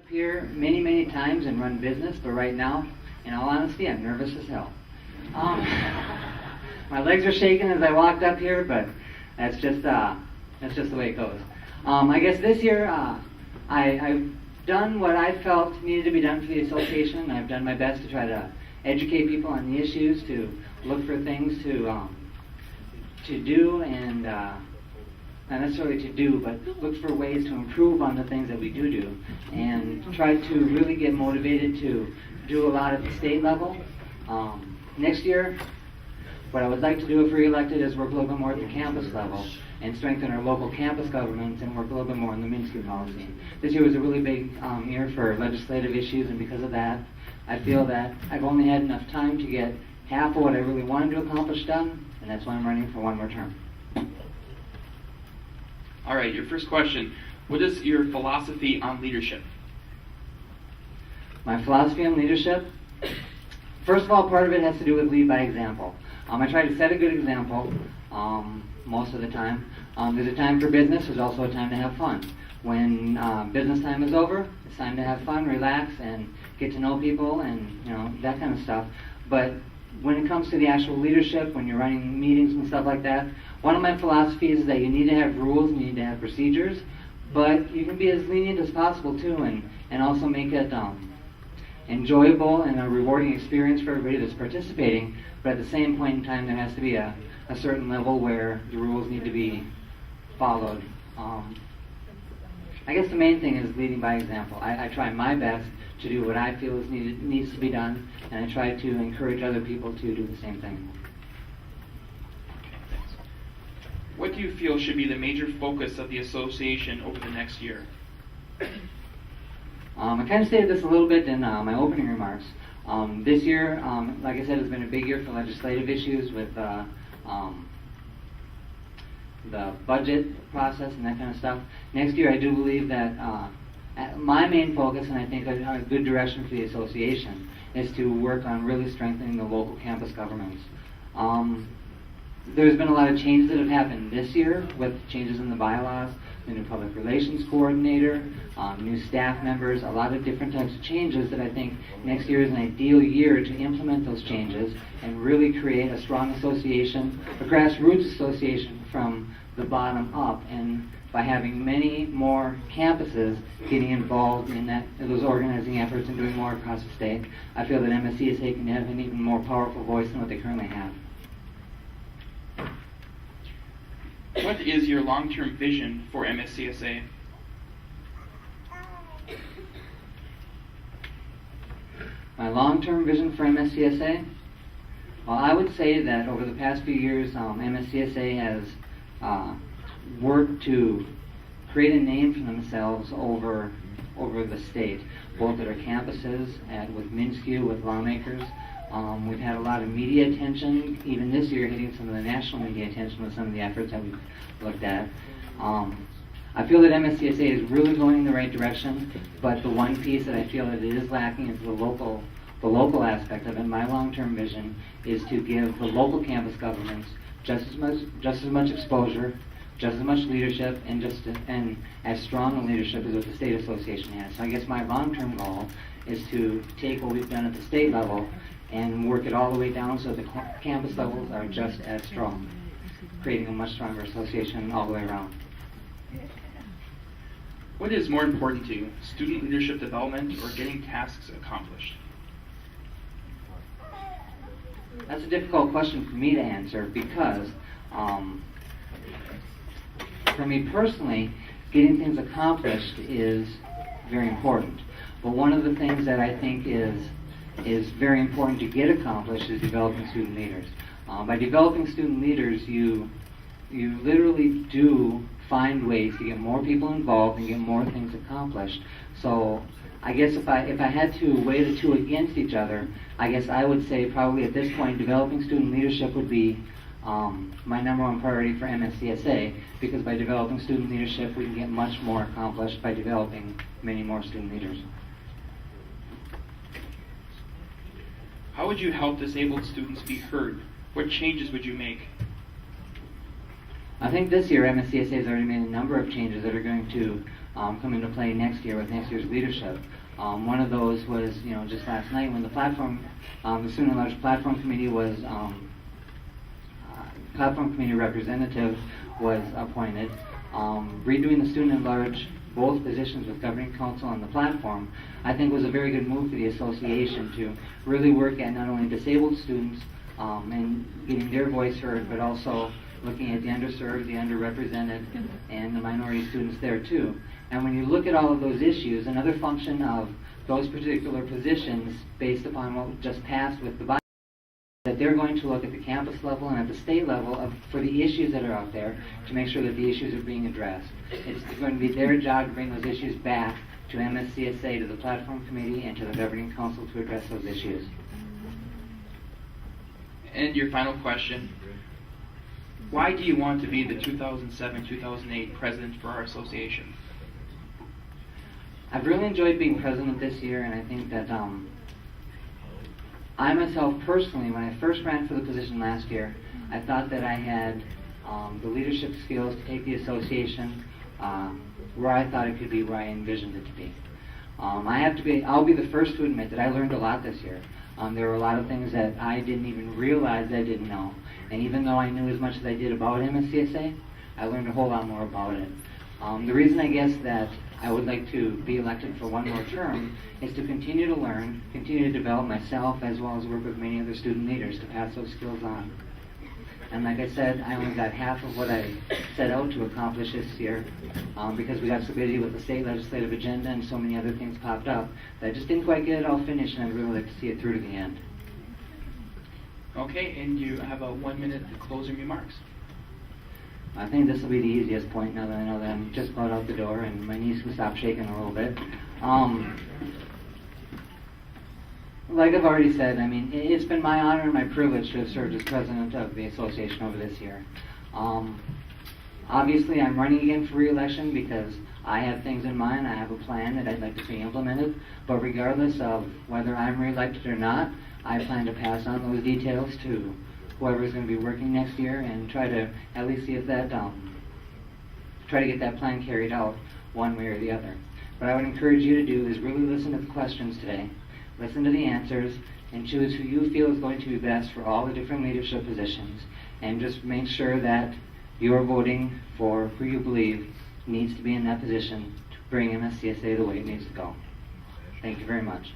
here many, many times and run business, but right now, in all honesty, I'm nervous as hell. My legs are shaking as I walked up here, but that's just the way it goes. I guess this year, I've done what I felt needed to be done for the association. I've done my best to try to educate people on the issues, to look for things to do, and not necessarily to do, but look for ways to improve on the things that we do, and try to really get motivated to do a lot at the state level. Next year, what I would like to do if re-elected is work a little bit more at the campus level and strengthen our local campus governments and work a little bit more on the Minsky policy. This year was a really big year for legislative issues, and because of that, I feel that I've only had enough time to get half of what I really wanted to accomplish done, and that's why I'm running for one more term. All right, your first question. What is your philosophy on leadership? My philosophy on leadership? First of all, part of it has to do with lead by example. I try to set a good example most of the time. There's a time for business. There's also a time to have fun. When business time is over, it's time to have fun, relax, and get to know people, and that kind of stuff. But when it comes to the actual leadership, when you're running meetings and stuff like that, one of my philosophies is that you need to have rules, and you need to have procedures, but you can be as lenient as possible too, and also make it enjoyable and a rewarding experience for everybody that's participating. But at the same point in time, there has to be a certain level where the rules need to be followed. I guess the main thing is leading by example. I try my best to do what I feel needs to be done, and I try to encourage other people to do the same thing. Okay, thanks. What do you feel should be the major focus of the association over the next year? I kind of stated this a little bit in my opening remarks. This year, like I said, has been a big year for legislative issues with the budget process and that kind of stuff. Next year, I do believe that my main focus, and I think a good direction for the association, is to work on really strengthening the local campus governments. There's been a lot of changes that have happened this year with changes in the bylaws, the new public relations coordinator, new staff members, a lot of different types of changes that I think next year is an ideal year to implement those changes and really create a strong association, a grassroots association from the bottom up, and by having many more campuses getting involved in those organizing efforts and doing more across the state, I feel that MSCSA can have an even more powerful voice than what they currently have. What is your long-term vision for MSCSA? My long-term vision for MSCSA? Well, I would say that over the past few years, MSCSA has worked to create a name for themselves over the state, both at our campuses, with Minsky, with lawmakers. We've had a lot of media attention, even this year hitting some of the national media attention with some of the efforts that we've looked at. I feel that MSCSA is really going in the right direction, but the one piece that I feel that it is lacking is the local aspect of it. My long-term vision is to give the local campus governments just as much exposure, just as much leadership, and as strong a leadership as what the state association has. So I guess my long-term goal is to take what we've done at the state level and work it all the way down so the campus levels are just as strong, creating a much stronger association all the way around. What is more important to you, student leadership development or getting tasks accomplished? That's a difficult question for me to answer because, for me personally, getting things accomplished is very important. But one of the things that I think is very important to get accomplished is developing student leaders. By developing student leaders, you literally do find ways to get more people involved and get more things accomplished. So I guess if I had to weigh the two against each other, I guess I would say probably at this point developing student leadership would be my number one priority for MSCSA, because by developing student leadership we can get much more accomplished by developing many more student leaders. How would you help disabled students be heard? What changes would you make? I think this year MSCSA has already made a number of changes that are going to come into play next year with next year's leadership. One of those was, just last night when the Student at-Large Platform Committee Platform Committee representative was appointed. Redoing the Student at-Large, both positions with Governing Council and the platform, I think was a very good move for the association to really work at not only disabled students and getting their voice heard, but also looking at the underserved, the underrepresented, and the minority students there too. And when you look at all of those issues, another function of those particular positions, based upon what just passed with the body, that they're going to look at the campus level and at the state level for the issues that are out there to make sure that the issues are being addressed. It's going to be their job to bring those issues back to MSCSA, to the Platform Committee, and to the Governing Council to address those issues. And your final question, why do you want to be the 2007-2008 president for our association? I've really enjoyed being president this year, and I think that I myself personally, when I first ran for the position last year, I thought that I had the leadership skills to take the association where I thought it could be, where I envisioned it to be. I'll be the first to admit that I learned a lot this year. There were a lot of things that I didn't even realize I didn't know. And even though I knew as much as I did about MSCSA, I learned a whole lot more about it. The reason I guess that I would like to be elected for one more term is to continue to learn, continue to develop myself, as well as work with many other student leaders to pass those skills on. And like I said, I only got half of what I set out to accomplish this year because we got so busy with the state legislative agenda and so many other things popped up that I just didn't quite get it all finished, and I'd really like to see it through to the end. Okay, and you have a 1 minute closing remarks. I think this will be the easiest point now that I know that I'm just about out the door and my knees can stop shaking a little bit. Like I've already said, I mean, it's been my honor and my privilege to have served as president of the association over this year. Obviously, I'm running again for re-election because I have things in mind. I have a plan that I'd like to see implemented. But regardless of whether I'm re-elected or not, I plan to pass on those details to whoever's going to be working next year and try to at least see if that, try to get that plan carried out one way or the other. What I would encourage you to do is really listen to the questions today, listen to the answers, and choose who you feel is going to be best for all the different leadership positions, and just make sure that you're voting for who you believe needs to be in that position to bring MSCSA the way it needs to go. Thank you very much.